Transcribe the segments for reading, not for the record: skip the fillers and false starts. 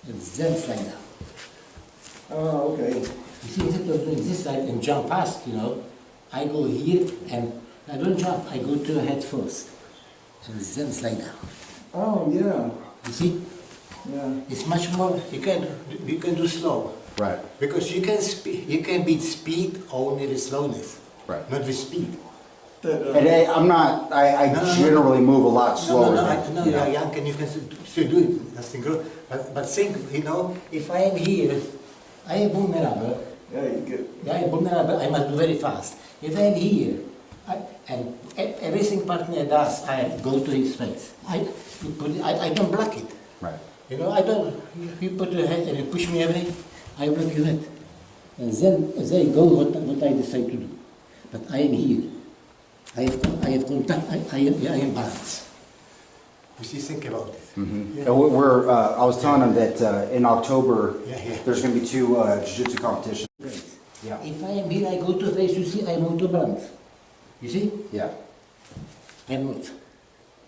and then slide down. Oh, okay. You see, instead of doing this side and jump past, you know, I go here and I don't jump, I go to your head first. And then slide down. Oh, yeah. You see? Yeah. It's much more, you can do slow. Right. Because you can beat speed only with slowness. Right. Not with speed. And I generally move a lot slower. No, you are young and you can still do it, nothing good. But think, you know, if I am here, I am vulnerable. Yeah, you get. Yeah, I am vulnerable, I must do very fast. If I am here, and everything partner does, I go to his face. I don't block it. Right. You know, I don't, you put your head and you push me away, I block your head. And then they go what I decide to do. But I am here. I have contact, I am balanced. You see, think about it. Mm-hmm. Yeah. I was telling them that in October, there's going to be 2 jiu-jitsu competitions. Great. Yeah. If I am here, I go to face, you see, I am auto balance. You see? Yeah. I'm not.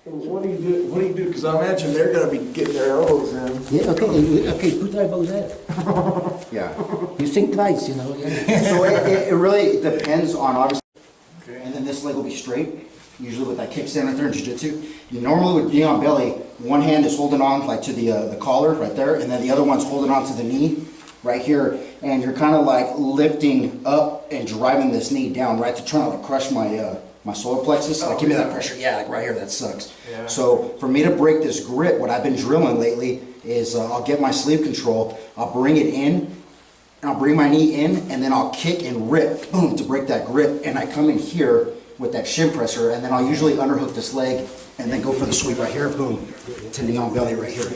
What do you do? What do you do? Because I imagine they're going to be getting their elbows in. Yeah, okay, put elbows there. Yeah. You think twice, you know. Yeah. So it really depends on, obviously. Okay. And then this leg will be straight. Usually with that kickstand right there in jiu-jitsu. Normally with being on belly, one hand is holding on like to the collar right there, and then the other one's holding on to the knee right here. And you're kind of like lifting up and driving this knee down, right, to try to like crush my my solar plexus. Like, give me that pressure. Yeah, like right here, that sucks. Yeah. So for me to break this grip, what I've been drilling lately is I'll get my sleeve control, I'll bring it in, and I'll bring my knee in, and then I'll kick and rip, boom, to break that grip. And I come in here with that shin presser, and then I'll usually underhook this leg, and then go for the sweep right here, boom, to knee on belly right here.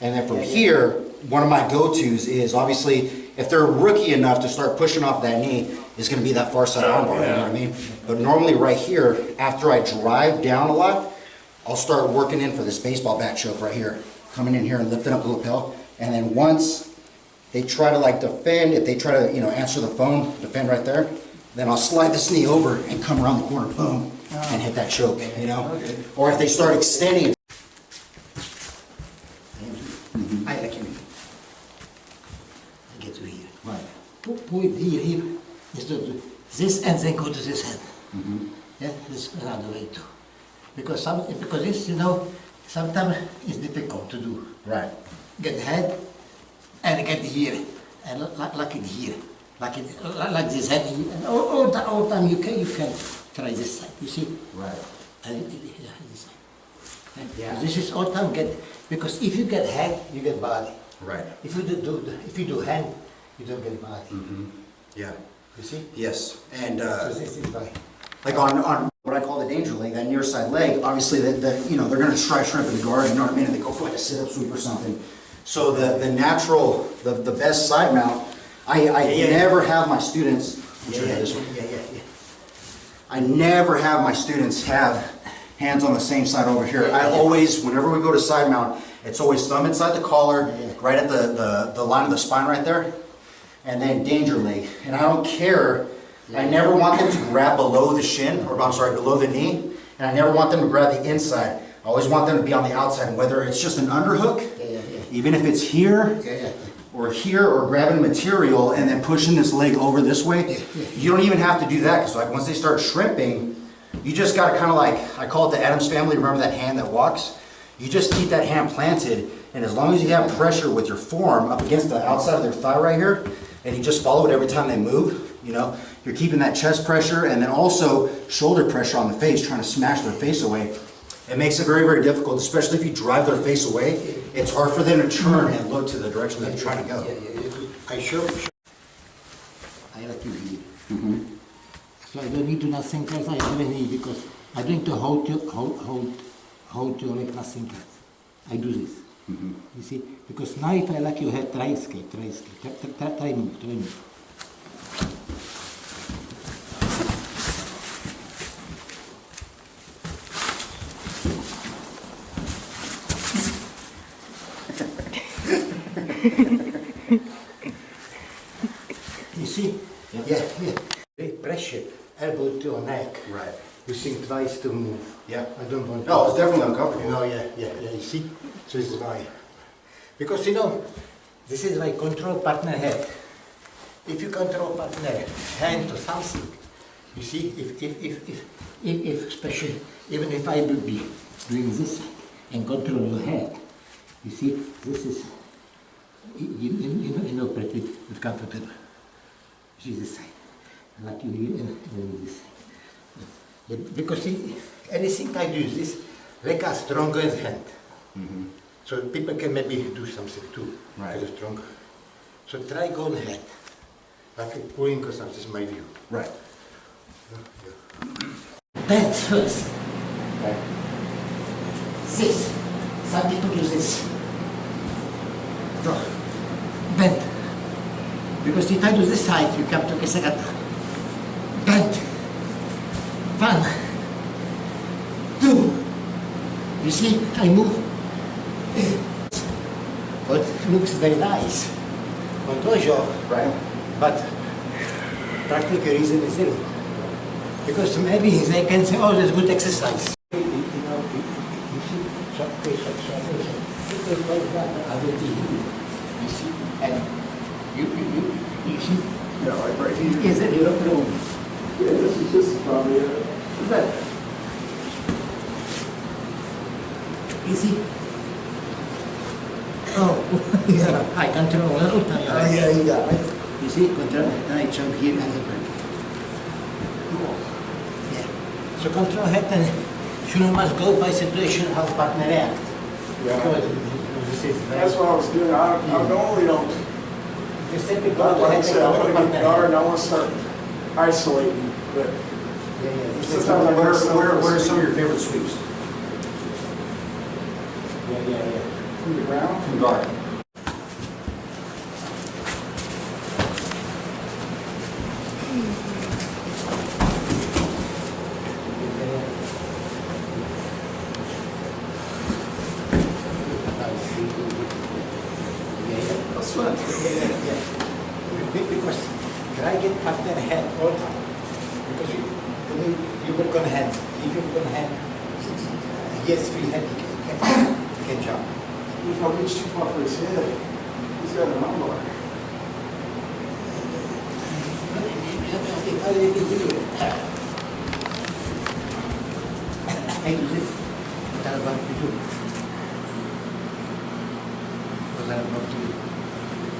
And then from here, one of my go-tos is obviously, if they're rookie enough to start pushing off that knee, is going to be that far side armbar, you know what I mean? But normally right here, after I drive down a lot, I'll start working in for this baseball bat choke right here. Coming in here and lifting up the lapel. And then once they try to like defend, if they try to, you know, answer the phone, defend right there, then I'll slide this knee over and come around the corner, boom, and hit that choke, you know? Or if they start extending it. I get to here. Right. Put it here, this and then go to this head. Yeah, this is another way too. Because this, you know, sometimes it's difficult to do. Right. Get head and get here, and like it here, like this head. And all the time you can try this side. You see? Right. And this side. Yeah. This is all time because if you get head, you get body. Right. If you do hand, you don't get body. Yeah. You see? Yes. And So this is why. like on what I call the danger leg, that near side leg, obviously you know, they're going to try shrimp in the guard, you know what I mean, and they go for like a sit-up sweep or something. So the natural, the best side mount, I never have my students, I never have my students have hands on the same side over here. I always, whenever we go to side mount, it's always thumb inside the collar, right at the line of the spine right there, and then danger leg. And I don't care, I never want them to grab below the shin, or I'm sorry, below the knee, and I never want them to grab the inside. I always want them to be on the outside, whether it's just an underhook, even if it's here, or here, or grabbing material and then pushing this leg over this way. You don't even have to do that, because like once they start shrimping, you just got to kind of like, I call it the Addams family, remember that hand that walks? You just keep that hand planted, and as long as you have pressure with your forearm up against the outside of their thigh right here, and you just follow it every time they move, you know, you're keeping that chest pressure and then also shoulder pressure on the face, trying to smash their face away. It makes it very, very difficult, especially if you drive their face away. It's hard for them to turn and look to the direction that they're trying to go. I show. I like you here. So I don't need to nothing else. I don't need because I don't need to hold your leg nothing else. I do this. You see, because now if I like your head, try escape, try move. You see? Yeah. Big pressure, elbow to your neck. Right. You think twice to move. Yeah. I don't want to. No, it's definitely uncomfortable. No, yeah, you see? So this is why. Because you know, this is my control partner head. If you control partner hand to something, you see, if especially, even if I will be doing this and control your head, you see, this is, you know, pretty comfortable. You see this side, like you here and this side. Yeah, because see, anything I do is this, leg are stronger in the hand. Mm-hmm. So people can maybe do something too, Right. because it's stronger. So try go ahead, like pulling or something, is my view. Right. Bend first. Okay. This. Some people do this. So, bend. Because if I do this side, you come to Kesagata. Bend. One. Two. You see, I move. But it looks very nice on dojo, Right. but practical reason is zero. Because maybe they can say, oh, that's good exercise. You know, you see, so because like that, I will be here. You see, and you see, Yeah, like right here. is it your room? Yeah, this is probably it. Is that? You see? Oh, yeah, I control all the time. Oh, yeah, you got it. You see, control, and I jump here and the break. Yeah. So control head and you must go by situation how partner react. Yeah. Because this is very... That's what I was doing. I normally don't. You simply go Like I ahead said, I and want to partner get guard head. and I want to start isolating. But Yeah, yeah, this is... sometimes I wear What are some of your favorite sweeps? Yeah. from the ground. From guard. That's fun. Yeah. Because try get partner head all the time. Because you work on hand. If you work on hand, yes, free hand, you can jump. If I reach too far for his head, he's got an armbar. I do this. What I'm about to do. What I'm about to do.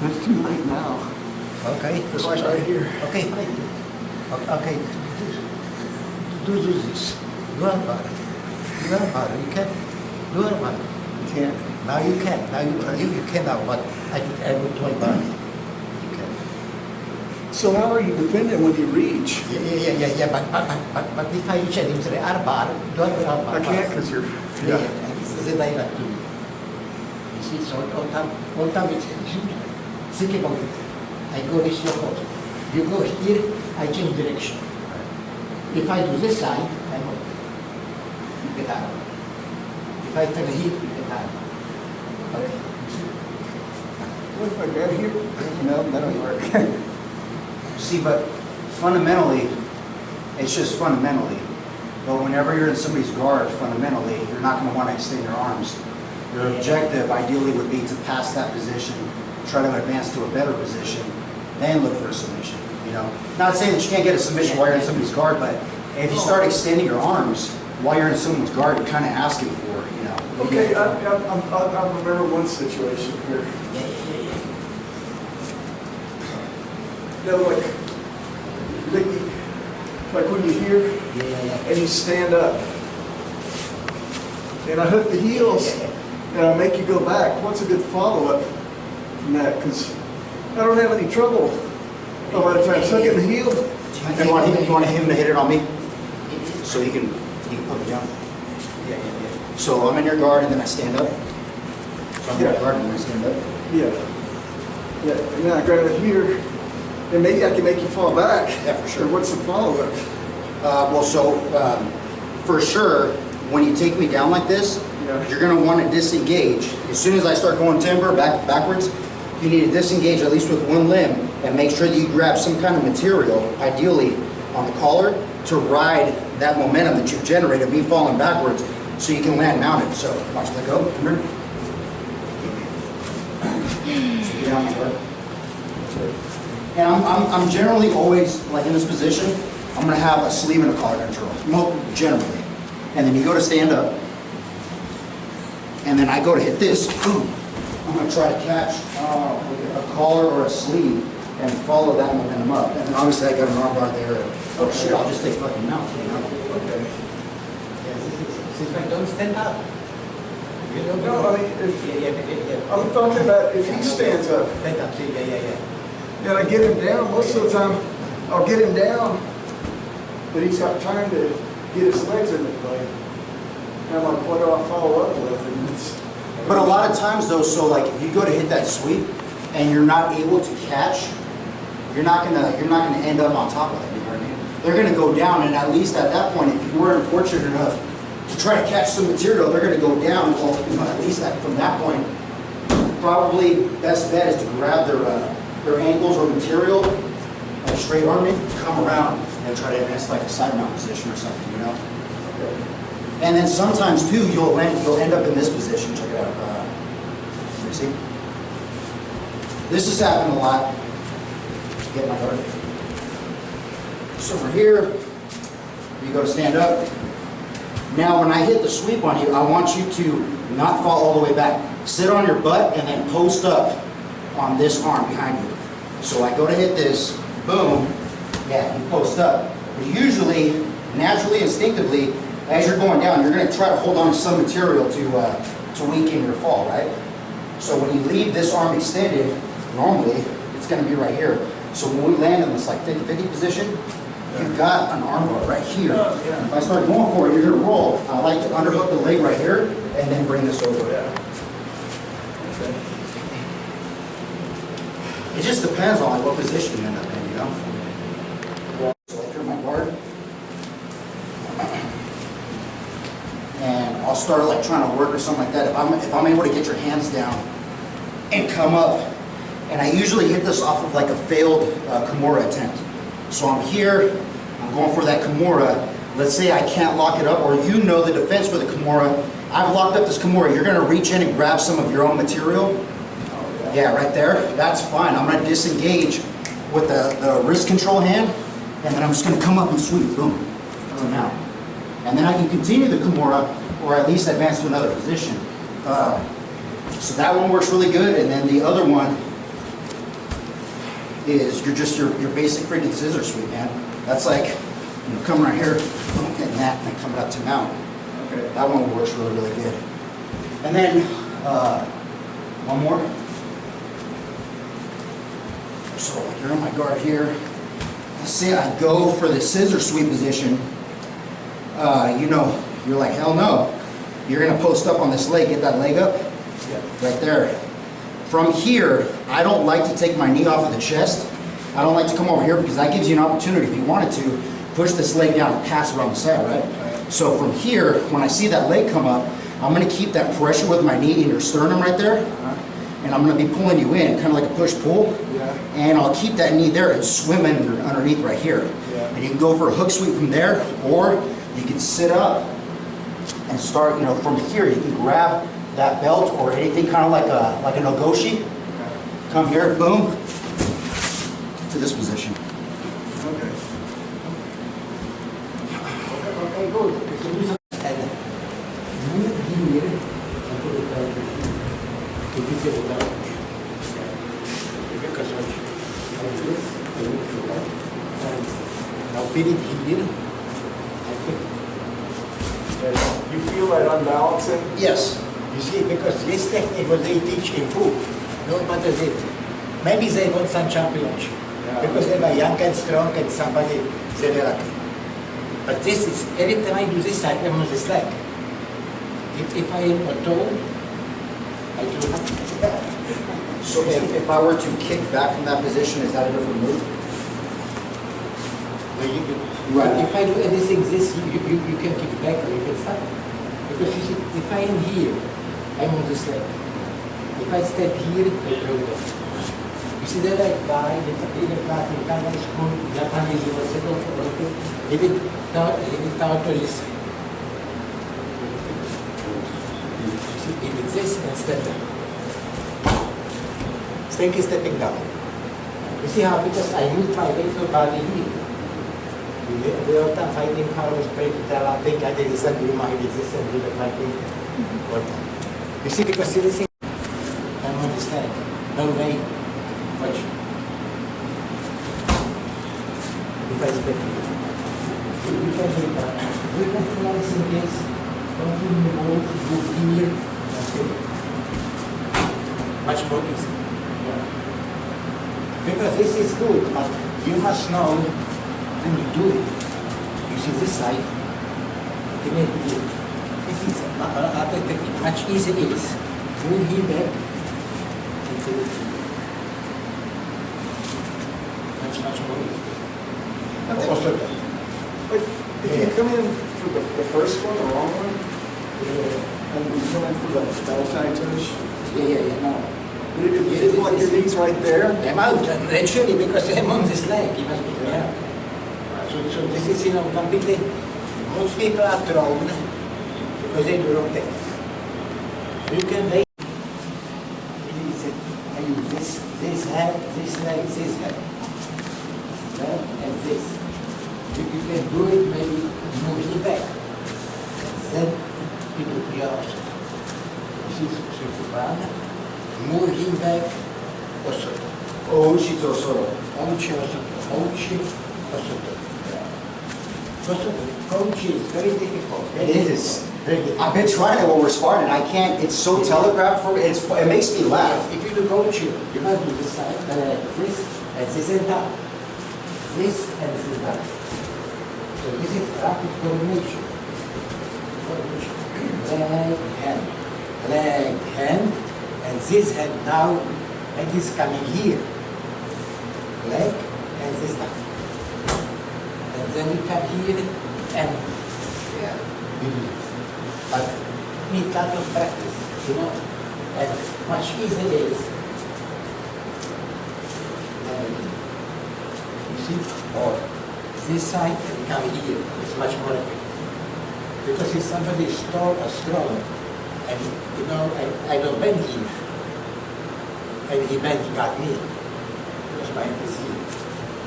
It's too late now. Okay. It's like right here. Okay, fine. Okay. Do this. You are bad. You can. You are bad. You can't. Now you can. Now you can now, but I will try bad. You can. So how are you defending when you reach? Yeah. But if I reach him, say, arbar, do arbar. I can't because you're. Yeah. This is the way that do. You see, so all time it's think about it. I go this Yoko. You go here, I change direction. If I do this side, I go. You get out. If I turn here, you get out. Okay. You see? What if I grab here? No, that don't work. See, but fundamentally, it's just fundamentally. But whenever you're in somebody's guard, fundamentally, you're not going to want to extend your arms. Your objective, ideally, would be to pass that position, try to advance to a better position, then look for a submission. You know, not saying that you can't get a submission while you're in somebody's guard, but if you start extending your arms while you're in someone's guard, you're kind of asking for, you know. Okay, I remember one situation here. You know, like when you hear Yeah. and you stand up, and I hook the heels and I make you go back. What's a good follow-up from that? Because I don't have any trouble a lot of times hooking the heel. You want him to hit it on me? So he can put me down. Yeah. So I'm in your guard and then I stand up. So I'm in your guard and then I stand up. Yeah, and then I grab it here, and maybe I can make you fall back. Yeah, for sure. Or what's the follow-up? For sure, when you take me down like this, Yeah. you're going to want to disengage. As soon as I start going timber backwards, you need to disengage at least with one limb and make sure that you grab some kind of material, ideally on the collar, to ride that momentum that you've generated, me falling backwards, so you can land mounted. So watch that go. Come here. So get out my guard. And I'm generally always, like in this position, I'm gonna have a sleeve and a collar control, generally. And then you go to stand up, and then I go to hit this, boom. I'm gonna try to catch a collar or a sleeve and follow that momentum up. And then obviously I got an arm bar there. Oh shit, I'll just take fucking mount, you know? Okay. Since I don't stand up. You know, No, I mean, if, yeah. I'm talking about if he stands up. Stand up, yeah. And I get him down, most of the time, I'll get him down, but he's got time to get his legs into play. And I'm like, what do I follow up with? And it's, But a lot of times though, so like if you go to hit that sweep and you're not able to catch, you're not gonna end up on top of it, you know what I mean? They're gonna go down, and at least at that point, if you weren't fortunate enough to try to catch some material, they're gonna go down. Well, you know, at least from that point, probably best bet is to grab their ankles or material, like straight arming, come around and try to advance like a side mount position or something, you know? And then sometimes too, you'll end up in this position. Check it out. Let me see. This has happened a lot. Get my guard. So we're here. You go to stand up. Now, when I hit the sweep on you, I want you to not fall all the way back. Sit on your butt and then post up on this arm behind you. So I go to hit this. Boom. Yeah, you post up. But usually, naturally, instinctively, as you're going down, you're going to try to hold on to some material to weaken your fall, right? So when you leave this arm extended, normally, it's going to be right here. So when we land in this like 50-50 position, you've got an arm bar right here. If I start going for it, you're going to roll. I like to underhook the leg right here and then bring this over. It just depends on like what position you end up in, you know? So I turn my guard. And I'll start like trying to work or something like that. If I'm able to get your hands down and come up, and I usually hit this off of like a failed Kimura attempt. So I'm here, I'm going for that Kimura. Let's say I can't lock it up, or you know the defense for the Kimura. I've locked up this Kimura. You're gonna reach in and grab some of your own material. Yeah, right there. That's fine. I'm gonna disengage with the wrist control hand, and then I'm just gonna come up and sweep. Boom. Come out. And then I can continue the Kimura, or at least advance to another position. So that one works really good, and then the other one is your basic freaking scissor sweep, man. That's like, you know, coming right here, and that, and then coming up to mount. okay. That one works really, really good. And then, one more. So you're in my guard here. Let's say I go for the scissor sweep position. You know, you're like, hell no. You're gonna post up on this leg, get that leg up, right there. From here, I don't like to take my knee off of the chest. I don't like to come over here because that gives you an opportunity, if you wanted to, push this leg down and pass around the side, right? So from here, when I see that leg come up, I'm gonna keep that pressure with my knee in your sternum right there, and I'm gonna be pulling you in, kind of like a push-pull, and I'll keep that knee there and swim underneath right here. And you can go for a hook sweep from there, or you can sit up and start, you know, from here, you can grab that belt or anything kind of like a nogoshi. Come here, boom, to this position. Okay. Okay, good. And move here and put it down to this is down. Because like this, I move to that. And now pin it here. You feel that unbalancing? Yes. You see, because this technique was they teach in food. No matter it. Maybe they won some championship. Because they were young and strong and somebody said they're lucky. But this is, every time I do this, I'm on the slack. If I am a toe, I do not. So if I were to kick back from that position, is that a different move? Right. If I do anything this, you can kick back or you can stop. Because you see, if I am here, I'm on the slack. If I step here, I go down. You see that like guy, in the class, in Canada school, Japanese, you will settle for okay. If it down to this side. If it's this, and step down. strength is stepping down. You see how, because I move my weight of body here. The other time fighting powers break it down, I think I did this and garuma, I did this and do the fighting. You see, because you see, I'm on this leg. No way. Watch. If I step here. We can do that. We can finalize in case. Don't you move here. Okay. Much more easy. Yeah. Because this is good, but you must know when you do it. You see this side. You need to do it. This is another technique. Much easier is move him back. Much more easy. Also, But if you come in for the first one, the wrong one, and you come in for the bell tie tosh, no. it's like your knees right there. I'm out, and eventually, because I'm on this leg, you must be there. So this is, completely, most people are thrown because they do wrong things. You can make, I use this head, this leg, this head. Right? And this. You can do it, maybe move it back. Then you do the opposite. This is super. Move him back, osoto. Oochi to soto. Oochi, osoto. Oochi, osoto. Koshi is very difficult. It is. Very difficult. I've been trying it while we're sparring, and I can't. It's so telegraphed for me. It makes me laugh. If you do Koshi, you must do this side, this, and this and that. This and this that. So this is rapid coordination. Leg, hand, and this hand now, and is coming here. Leg, and this down. And then we come here, and we do this. But need a lot of practice, and much easier is, you see, or this side and come here. It's much more effective. Because if somebody is tall or strong, and I don't bend him, and he bent, he got me. Because my hand is here.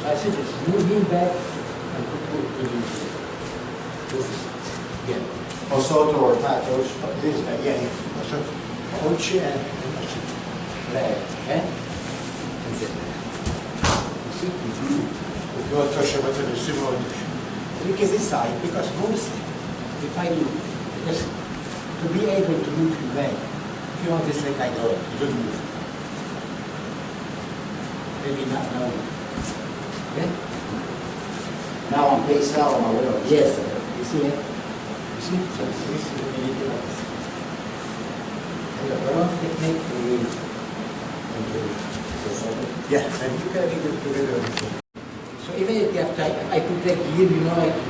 So I said, just move him back and put him here. This is, again. Osoto or tosh. This is, Osoto. Oochi and osoto. Leg, and then. You see? If you want to show what the sumo dish. Look at this side, because mostly, if I do, because to be able to move your leg, if you want this leg like that, you don't move. Maybe not now. Okay? Now I'm faced out on my wheel. Yes, you see it? You see? So this is what you need to do. And the wrong technique is, yeah, and you can leave it together. So even if I put leg here,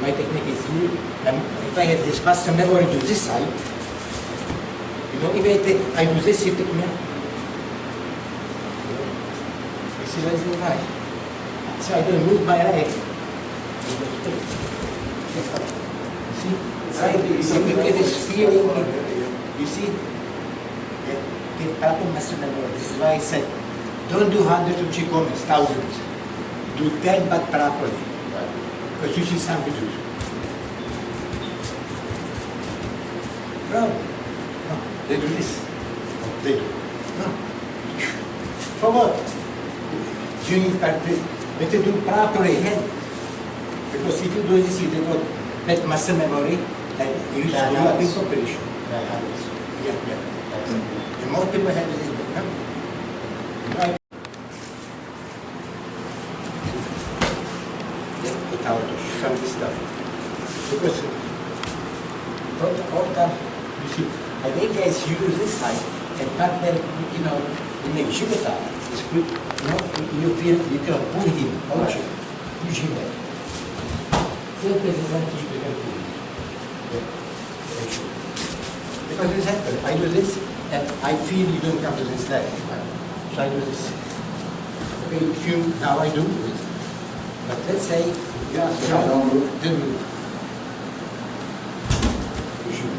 my technique is here, and if I have this custom memory to this side, even if I do this, you take me. You see where is the right? So I don't move my leg. You see? You get this feeling, you see? Get proper muscle memory. This is why I said, don't do hundreds of jigomes, thousands. Do 10 but properly. Because you see some videos. No. They do this. They do. No. For what? You need practice. Better do properly head. Because if you do this, you develop that muscle memory and you screw up in cooperation. Yeah. And more people have this. Right. Some of this stuff. Because all that, you see, I think guys use this side and back then, in the jigata, it's good, you feel you can pull him, Oochi, push him back. Same disadvantage we can pull him. Because this happens, I do this, and I feel you don't come to this leg. So I do this. Okay, now I do this. But let's say, don't move. You should.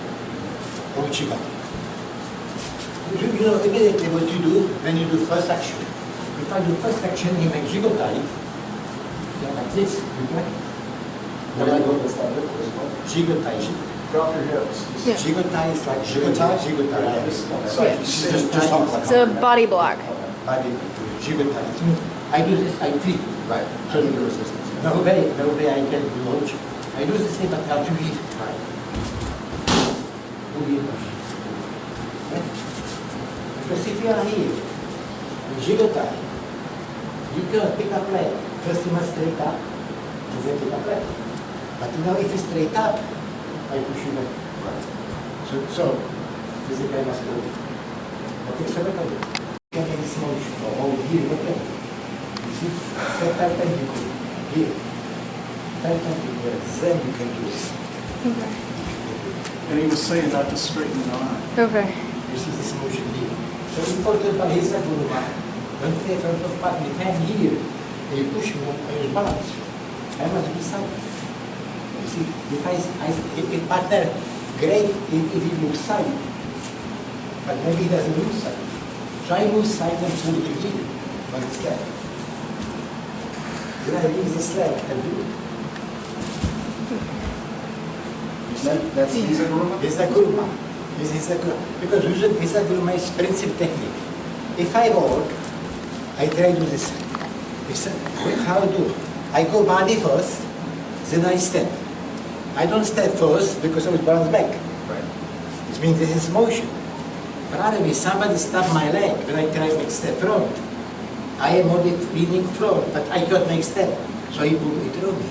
Oochi gakki. Immediately what you do when you do first action, If I do first action, he makes jigo tight. Yeah, like this. You break it. When I go this way, this way. Jigo tight. Drop your hips. Yeah. Jigo tight is like Jigo tie? Jigo tight. Yeah, Right. just- Yeah. Just hump like It's a body block. Body jigo tight. It means I do this, I feel. Right. So Under resistance. no way I can do Oochi. I do the same, but I'll do it. Right. Right? Because if you are here, in jigo tie, you can pick up leg. First you must straight up, and then pick up leg. But you know, if you straight up, I push you back. Right. So physically I must go. Okay, so look at it. You can make this motion, or hold here, look at it. You see? Step perpendicular, here. Perpendicular, then you can do this. Okay. And he was saying not to straighten the arm. Okay. You see this motion here. So important by Hiza garuma. Don't stay in front of partner, you can here. And you push me, I use balance. I must be side. You see, if partner, great if he moves side. But maybe he doesn't move side. Try move side and pull to here. One step. Then I use this leg and do it. You see? That's Hiza garuma? Hiza garuma. This is because usually Hiza garuma is principal technique. If I walk, I try to do this. How I do? I go body first, then I step. I don't step first because I was balance back. Right. It means this is motion. Rather, if somebody stop my leg when I try to make step front, I am only leaning front, but I can't make step. So he pulled it through me.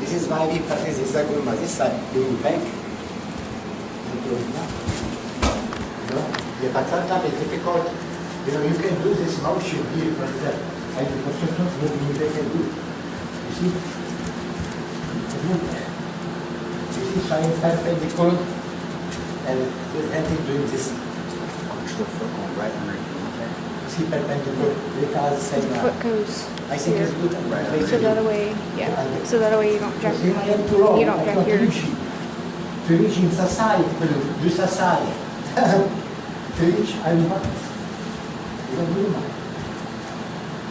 This is why we practice Hiza garuma this side. You move back. You do it now. You know? Yeah, but sometimes it's difficult. You know, you can do this motion here, for example. I do sometimes what you can do. You see? You see, so I'm perpendicular, and this hand is doing this. Push the foot going right underneath. You see, perpendicular, because the same Foot goes I think here. it's good. Right. So that way, yeah. So that way you don't jack Because if I am too long, you don't I jack can't your. reach it. To reach in sasai, do sasai. To reach, I will not. It's a garuma.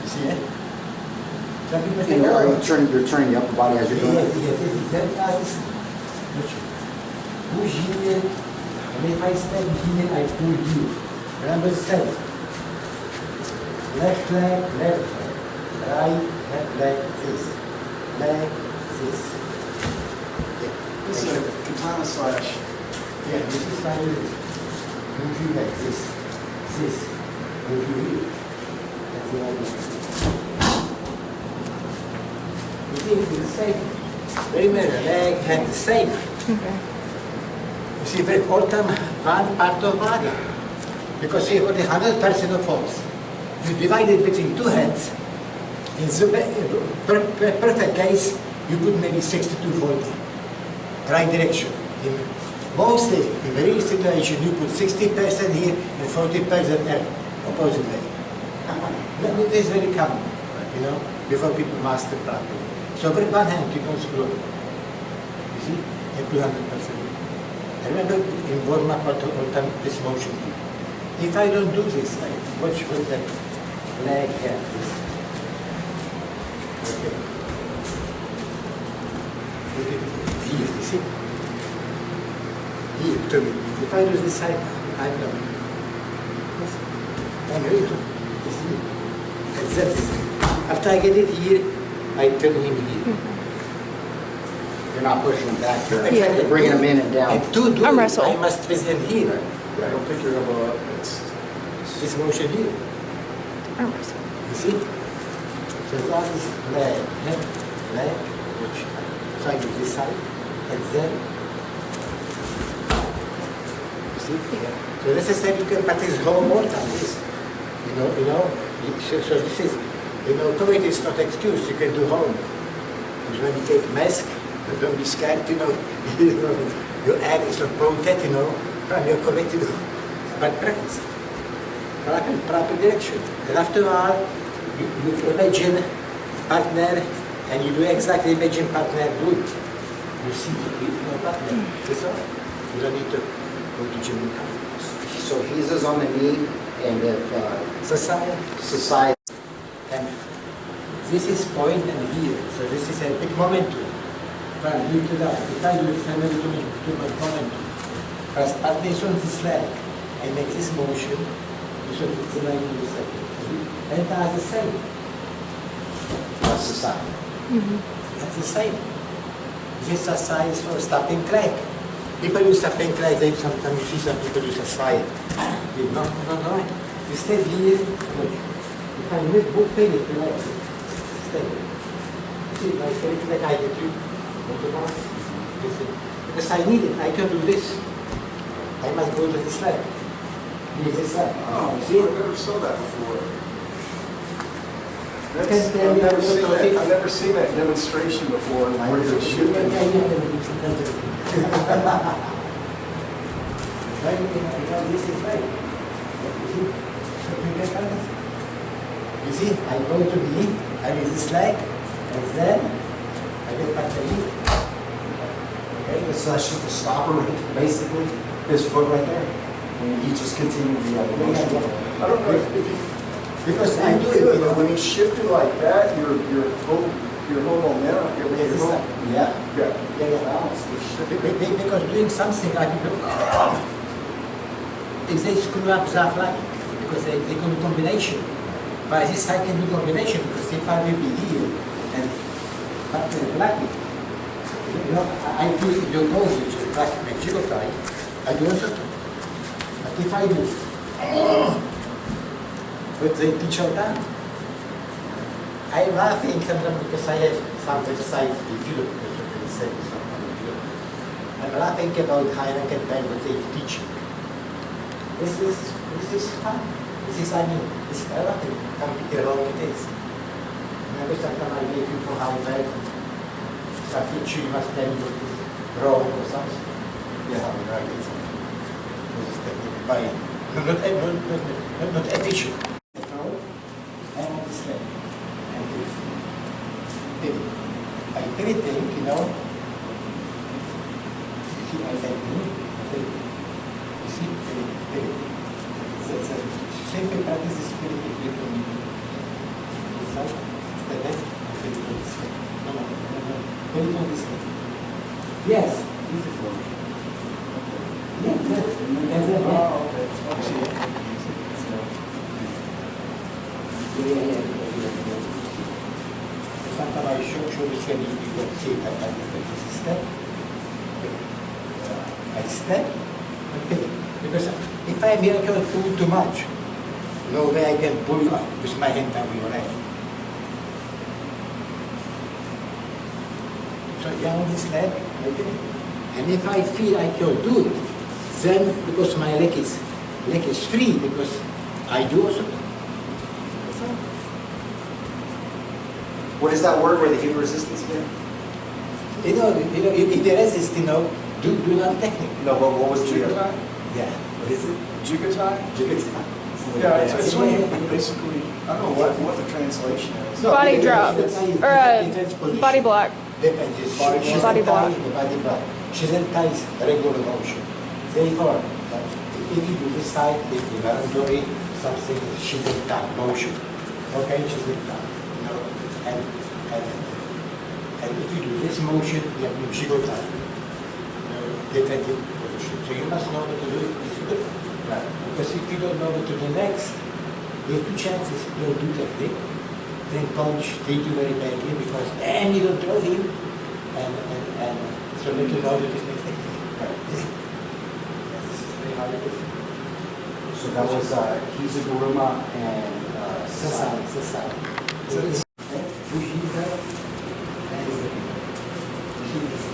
You see it? Some people say, And you're turning the upper body as you're doing yes, it? yes, this is very nice. Push here, and if I step here, I pull here. Remember, step. Left leg, right leg, this. Leg, this. Yeah. This is a katana slash. Yeah, this is how it is. Move you like this. This. Move you here. That's the idea. You see, it's the same. Remember, leg had the same. Okay. You see, very important one part of body. Because you have only 100% of force. You divide it between two hands. In the perfect case, you put maybe 60-40. Right direction. Mostly, in the real situation, you put 60% here and 40% there, opposite way. This is very common, you know, before people master properly. So with one hand, you don't screw. You see? And 200%. I remember in warm-up all the time, this motion. If I don't do this, watch with the leg here, this. Okay. Here, you see? Here, to me. If I do this side, I know. Yes. I'm ready to. You see? And that's it. After I get it here, I turn him here. You're not pushing them back, you're Yeah. bringing them in and down. And to do Arm it, wrestle. I must twist them here. I don't pick your elbow up. It's This motion here. Arm wrestle. You see? So that is leg, leg, which so I do this side, and then, you see? So this is how you can practice whole more time. This, so this is, authority is not excuse. You can do home. Because when you take mask, but don't be scared. Your head is not protected. From your committed, but practice. Proper direction. And after a while, you imagine partner, and you do exactly imagine partner do it. You see partner. That's all. You don't need to go to gym and come. So Hiza's on the knee, and if Society. society, this is point and here, so this is a big momentum. Well, due to that, if I do it family too much momentum, press attention this leg, I make this motion, you should it's a 90 seconds. And that's the same. That's the side. That's the same. This exercise for stopping crack. People use stopping crack, they sometimes you see some people use a side. No. You stay here, look. If I move both feet, relax. Stay. See, my feet like I get you. Because I need it, I can do this. I must go to this leg. Use this leg. Oh, You see I it? never saw that before. Can tell me I've never seen that demonstration before. Where you're shooting. This is right. You see, I go to the, I use this leg, and then I get back to the. Okay, so that's just a stopper, basically, his foot right there. And he just continued the other motion. I don't know if you Because I do feel it, it, but when you shift it like that, your whole momentum, Yeah. yeah. Balance. Because doing something like if they screw up that line, because they do combination. But this I can do combination because if I will be here and black it, you know, I do Yoko, which is black and jigo tie, I do osoto. But if I do, but they teach all that. I'm laughing sometimes because I have some websites with you, I'm laughing about high rank and band what they're teaching. This is fun. This is, I mean, it's relative compared how it is. Maybe sometimes I make you for high rank, some teacher must tell you what is wrong or something. Yeah, right. This is technical by not efficient. And on this leg. And this. I did it, you know. You see, I like me. You see, same way practice is very different. This side, the left, and this way. No. Put it on this way. Yes, this is one. Yes. Oh, okay. Oh, see it. Sometimes I show this when you don't see it, I this is step. I step and take it. Because if I'm here, I cannot pull too much. No way I can pull you up with my hand down your head. So down this leg, okay? And if I feel I can do it, then because my leg is free, because I do also. What is that word where they give resistance again? You know, if the resist, do not technique. No, but what was Jigo jigo? tie? Yeah. What is it? Jigo tie? Jigo. Yeah, it's when you basically, I don't know what the translation is. No, Body it drop, depends- or depends a position. body block. Depends. She's Body block. The body block. She's ties regular motion. Therefore, if you do this side, if you are doing something, she's in tie motion. Okay, she's in tie. And if you do this motion, you have to jiggle tie. Different position. So you must know what to do. This is good. Right. Because if you don't know what to do next, you have two chances. You'll do technique, then coach treat you very badly because then you don't throw him, and so let you know that this next technique. Right. This is very hard to do. So that was Hiza, garuma, and Sasai. So it's- Push Hiza, and push Hiza.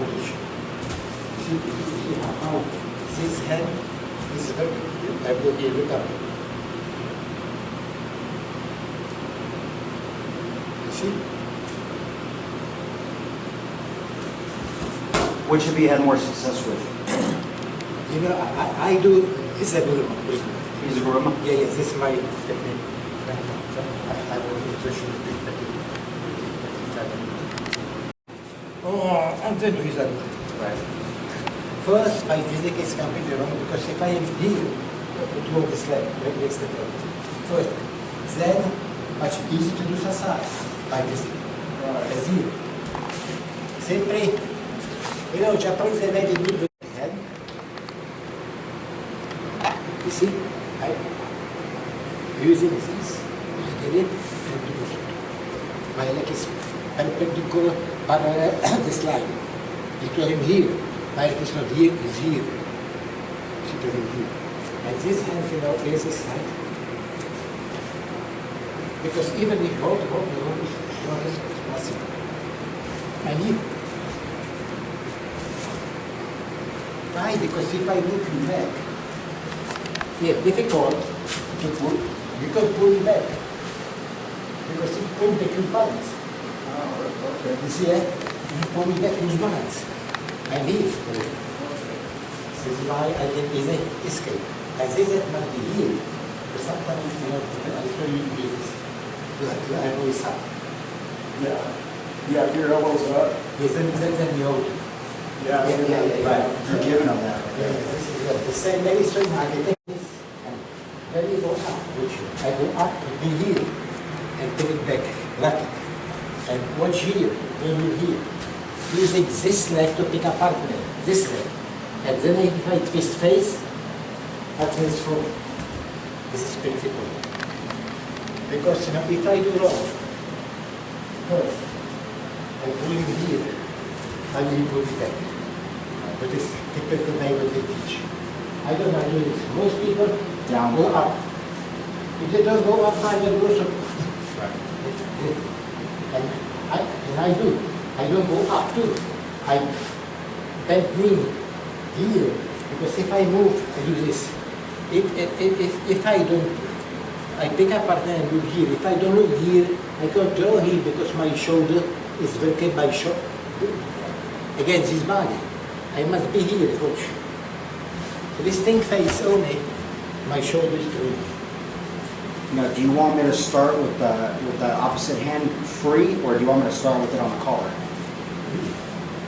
Position. See how this hand is very good. Here, look up. You see? which have you had more success with? You know, I do, it's a good one. Hiza, garuma? Yeah, this is my technique. I will nutrition technique. Oh, and then do that. Right. First, my physics is completely wrong because if I am here, put you on this leg, next the leg. First, then much easier to do sasai, like this, as here. Sempre, you know, Japanese are very good with the head. You see, using this, I get it, and do it. My leg is perpendicular parallel this line. Because I'm here, my leg is not here, it's here. See, to him here. And this hand, you know, is this side. Because even if you hold, it's possible. And here. Why? Because if I look you back, it's difficult to pull, you can pull it back. Because if you pull back, you balance. Oh, okay. You see, you pull it back, you balance. And here. This is why I think it's an escape. And this must be here. But sometimes, you know, I'll show you this. The elbow is up. Yeah. Yeah, your elbows up. Yes, then you hold. Yeah. Right, you're giving them that. Yeah, this is the same very straight market. And then you go up, which I go up to be here and take it back, lock it. And watch here, when you're here. Using this leg to pick up partner, this leg. And then if I twist face, I transform. This is principle. Because you know, if I do wrong, first, I pull in here, I will pull it back. But it's typical way what they teach. I don't know do this. Most people Down. go up. If they don't go up, I will go so. Right. And I do. I don't go up too. I bend knee here because if I move, I do this. If I don't, I pick up partner and look here. If I don't look here, I can't draw here because my shoulder is working by shoulder against his body. I must be here, coach. So this thing face only, my shoulder is through. Now, do you want me to start with the opposite hand free, or do you want me to start with it on the collar?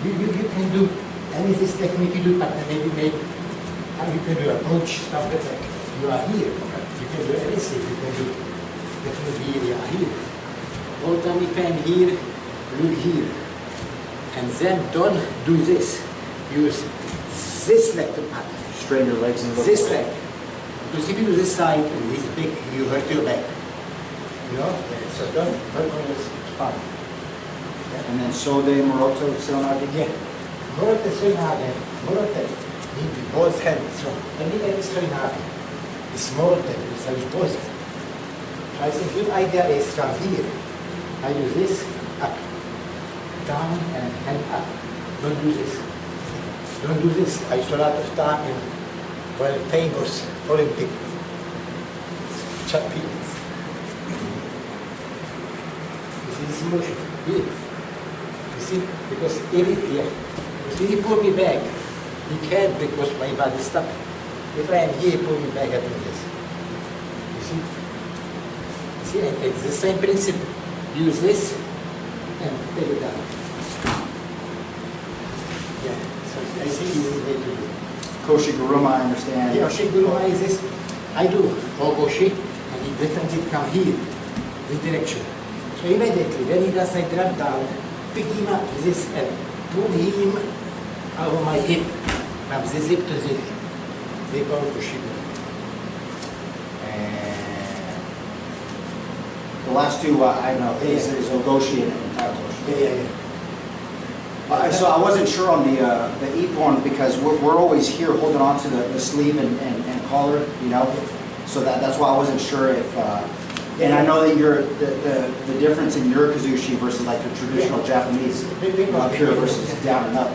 You can do any of this technique you do, but maybe and you can do approach stuff like that. You are here. You can do anything. You can do definitely you are here. All time if I'm here, look here. And then don't do this. Use this leg to pattern. Straighten your legs and look. This leg. Because if you do this side and this big, you hurt your back. You know? So don't work on this spine. And then sode, moroto, nage. Yeah. Moroto, nage. Moroto. Need both hands. So anything is nage. It's moroto. It's like both. So I think your idea is from here. I use this up, down, and hand up. Don't do this. Don't do this. I saw a lot of time in well famous Olympic champions. You see this motion? Here. You see? Because here. You see, he pulled me back. He can't because my body is stuck. If I am here, he pulled me back at this. You see? You see, and it's the same principle. Use this and take it down. Yeah, so I think this is the way to do it. Koshi, garuma, I understand. Yeah, koshi, garuma is this. I do koshi, and it definitely come here, this direction. So immediately, when he does, I drop down, pick him up with this and pull him out of my hip, from the zip to zip. They call koshi. The last two, I know, is ogoshi and tosh. Yeah. So I wasn't sure on the Ippon because we're always here holding on to the sleeve and collar, you know. So that's why I wasn't sure if. And I know that the difference in your kazushi versus like the traditional Japanese up here versus down and up.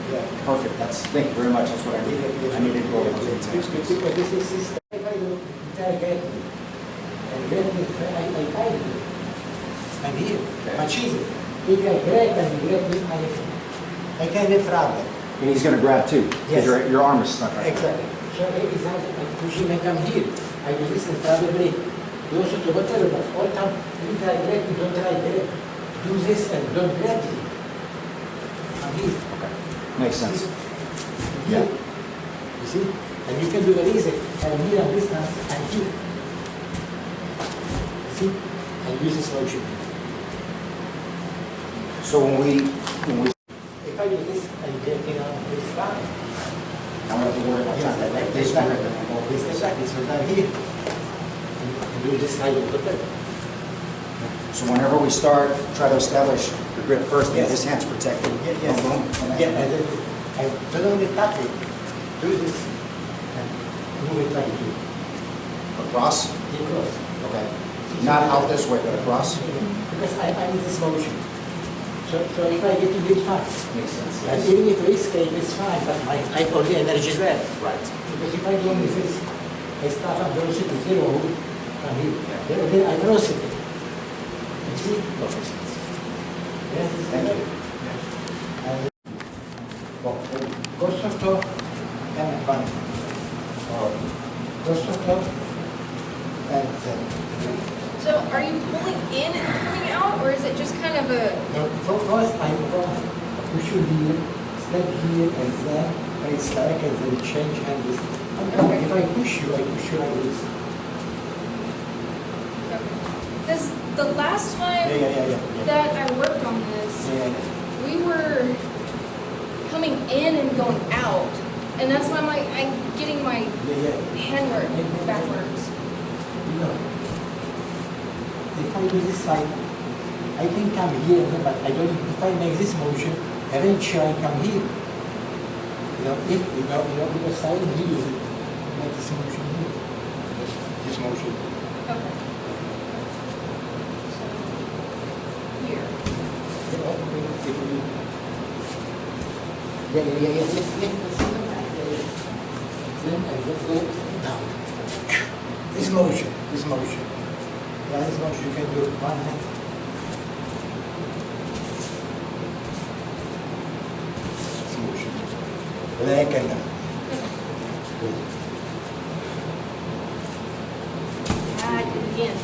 Yeah. Perfect. Thank you very much. That's what I needed. I needed to go over those Because this is if I do get me and get me, I find it. I'm here. Much easier. If I grab and grab me, I can have problem. And he's going to grab too because Yes. your arm is stuck right Exactly. So exactly, I push him and come here. I do this and probably do also to whatever, but all time, you try grab me, don't try grab. Do this and don't grab me. I'm here. now. Okay. Makes sense. Yeah. You see? And you can do very easy. And here and distance and here. See? And use this motion. So when we If I do this and get this back, I don't have to worry about that. Like this back. one. This is back. This was down here. And do this side of the plate. So whenever we start, try to establish the grip first, Yes. this hand's protected. Yes. Boom, boom. Yeah, and then I not only tap it, do this and move it like here. Across? Across. Okay. Not out this way, but across? Because I need this motion. So if I get to this fast, Makes sense. and even if we escape, it's fine, but I already energy is there. Right. Because if I do only this, I start at velocity 0, and here, then I velocity. You see? Makes sense. Yes, it's Thank better. you. And osoto and pan. Or osoto and zen. So are you pulling in and coming out, or is it just kind of a? No, first I push you here, step here and then, and it's like and then change and this. Okay. If I push you like this. Because the last time Yeah. that I worked on this, Yeah. we were coming in and going out, and that's why I'm getting my Yeah. handwork backwards. You know, if I do this side, I can come here, but I don't. If I make this motion, eventually I come here. You know, if because side here, make this motion here. This motion. Okay. So here. Then I just go down. This motion. Yeah, this motion you can do with one hand. This motion. Leg and down. Good. I did it again.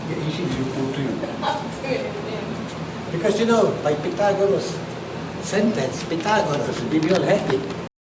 Yeah, easy to pull too. I'm doing it again. Because by Pythagoras sentence, Pythagoras, we be all happy.